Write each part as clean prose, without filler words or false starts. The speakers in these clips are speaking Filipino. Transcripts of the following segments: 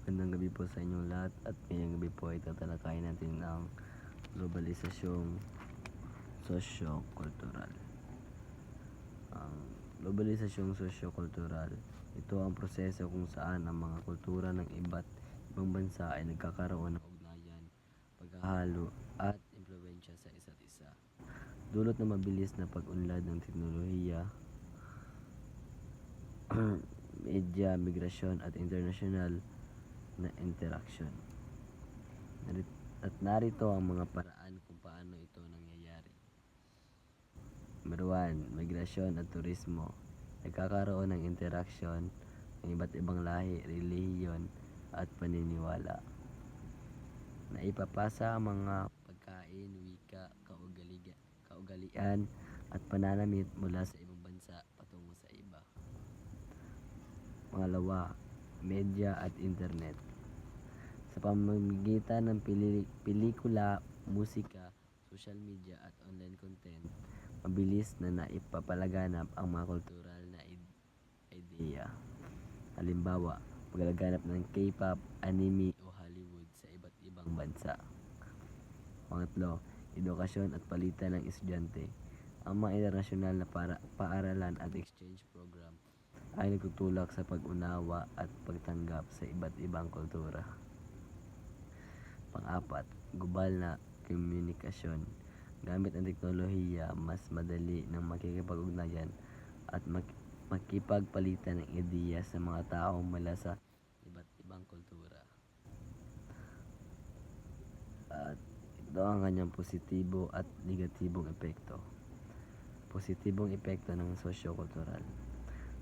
Magandang gabi po sa inyong lahat at ngayong gabi po ay tatalakayin natin ang globalisasyong sosyo-kultural. Ang globalisasyong sosyo-kultural, ito ang proseso kung saan ang mga kultura ng iba't ibang bansa ay nagkakaroon ng ugnayan, paghahalo at impluwensya sa isa't isa. Dulot na mabilis na pag-unlad ng teknolohiya, media, migrasyon at internasyonal na interaksyon. At narito ang mga paraan kung paano ito nangyayari. Number 1, migrasyon at turismo. Nagkakaroon ng interaksyon ng iba't ibang lahi, relihiyon at paniniwala. Naipapasa ang mga pagkain, wika, kaugalian at pananamit mula sa ibang bansa patungo sa iba. Pangalawa, media at internet. Sa pamamagitan ng pelikula, musika, social media at online content, mabilis na naipapalaganap ang mga kultural na ideya. Halimbawa, paglaganap ng K-pop, anime o Hollywood sa iba't ibang bansa. Pangatlo, edukasyon at palitan ng estudyante. Ang mga internasyonal na paaralan at exchange program ay nagtutulak sa pag-unawa at pagtanggap sa iba't ibang kultura. Pang-apat, global na komunikasyon. Gamit ang teknolohiya, mas madali ng makikipag-ugnayan at makipagpalitan ng ideya sa mga tao mula sa iba't ibang kultura. At ito ang kanyang positibo at negatibong epekto. Positibong epekto ng sosyo-kultural.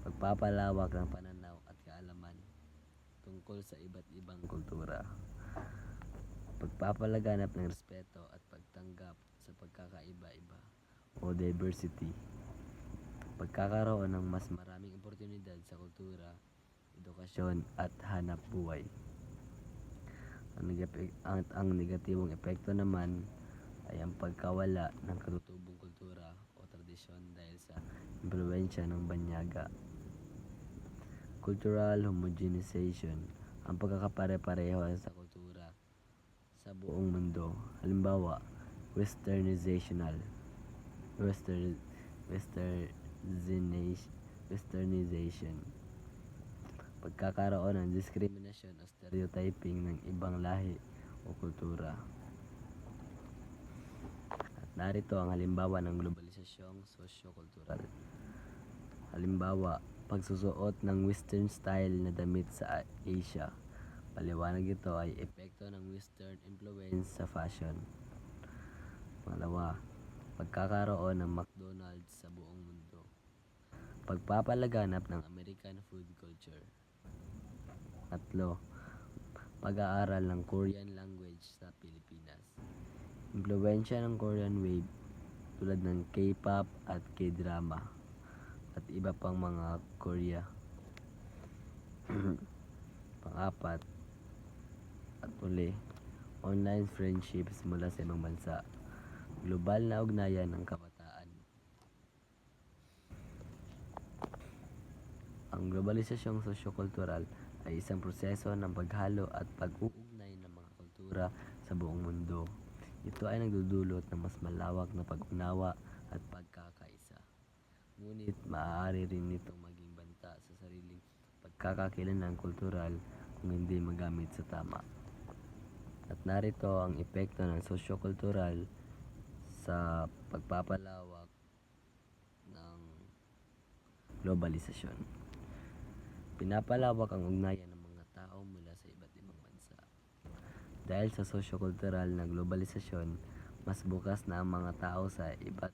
Pagpapalawak ng pananaw at kaalaman tungkol sa iba't ibang kultura. Pagpapalaganap ng respeto at pagtanggap sa pagkakaiba-iba o diversity. Pagkakaroon ng mas maraming oportunidad sa kultura, edukasyon at hanap buhay. Ang negatibong epekto naman ay ang pagkawala ng katutubong kultura o tradisyon dahil sa impluwensya ng banyaga. Cultural homogenization, ang pagkakapare-pareho sa kultura sa buong mundo. Halimbawa, westernization. Pagkakaroon ng diskriminasyon o stereotyping ng ibang lahi o kultura. At narito ang halimbawa ng globalisasyong sosyo-kultural. Halimbawa, pagsusuot ng western style na damit sa Asia. Paliwanag ito ay epekto ng western influence sa fashion. Pangalawa, pagkakaroon ng McDonald's sa buong mundo. Pagpapalaganap ng American food culture. Tatlo, pag-aaral ng Korean language sa Pilipinas. Impluwensya ng Korean wave tulad ng K-pop at K-drama at iba pang mga Korea. Pang-apat, at uli, online friendships mula sa ibang bansa. Global na ugnayan ng kabataan. Ang globalisasyong sosyo-kultural ay isang proseso ng paghalo at pag-uugnay ng mga kultura sa buong mundo. Ito ay nagdudulot ng mas malawak na pag-unawa at pagkakaisa. Ngunit maaari rin nitong maging banta sa sariling pagkakakilanlan kultural kung hindi magamit sa tama. At narito ang epekto ng sosyo-kultural sa pagpapalawak ng globalisasyon. Pinapalawak ang ugnayan ng mga tao mula sa iba't ibang bansa. Dahil sa sosyo-kultural na globalisasyon, mas bukas na ang mga tao sa iba't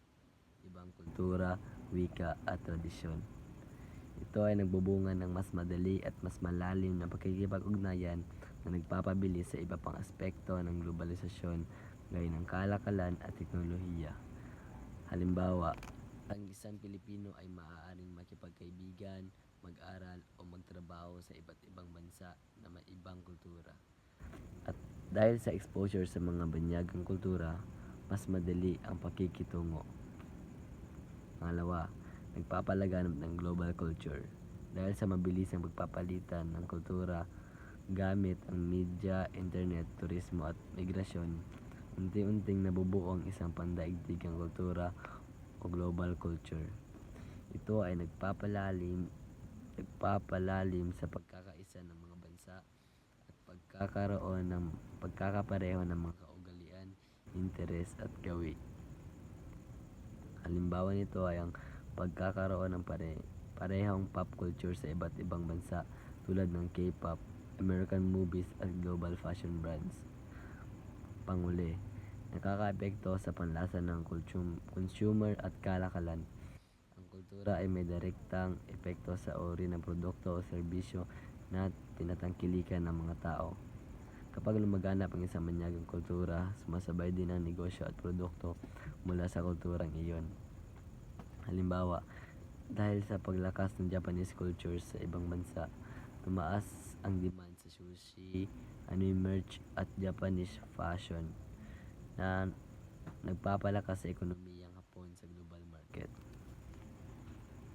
ibang kultura, wika at tradisyon. Ito ay nagbubunga ng mas madali at mas malalim na pakikipag-ugnayan na nagpapabilis sa iba pang aspekto ng globalisasyon gaya ng kalakalan at teknolohiya. Halimbawa, ang isang Pilipino ay maaaring makipagkaibigan, mag-aral o magtrabaho sa iba't ibang bansa na may ibang kultura. At dahil sa exposure sa mga banyagang kultura, mas madali ang pakikitungo. Pangalawa, nagpapalaganap ng global culture. Dahil sa mabilis ang pagpapalitan ng kultura, Gamit ang media, internet, turismo at migrasyon, unti-unting nabubuo ang isang pandaigdigang kultura o global culture. Ito ay nagpapalalim sa pagkakaisa ng mga bansa at pagkakapareho ng mga kaugalian, interes at gawi. Halimbawa nito ay ang pagkakaroon ng parehong pop culture sa iba't ibang bansa tulad ng K-pop, American movies at global fashion brands. Panghuli, nakakaapekto sa panlasa ng consumer at kalakalan. Ang kultura ay may direktang epekto sa uri ng produkto o serbisyo na tinatangkilikan ng mga tao. Kapag lumaganap ang isang banyagang kultura, sumasabay din ang negosyo at produkto mula sa kulturang iyon. Halimbawa, dahil sa paglakas ng Japanese culture sa ibang bansa, tumaas ang demand sa sushi, anime merch at Japanese fashion na nagpapalakas sa ekonomiya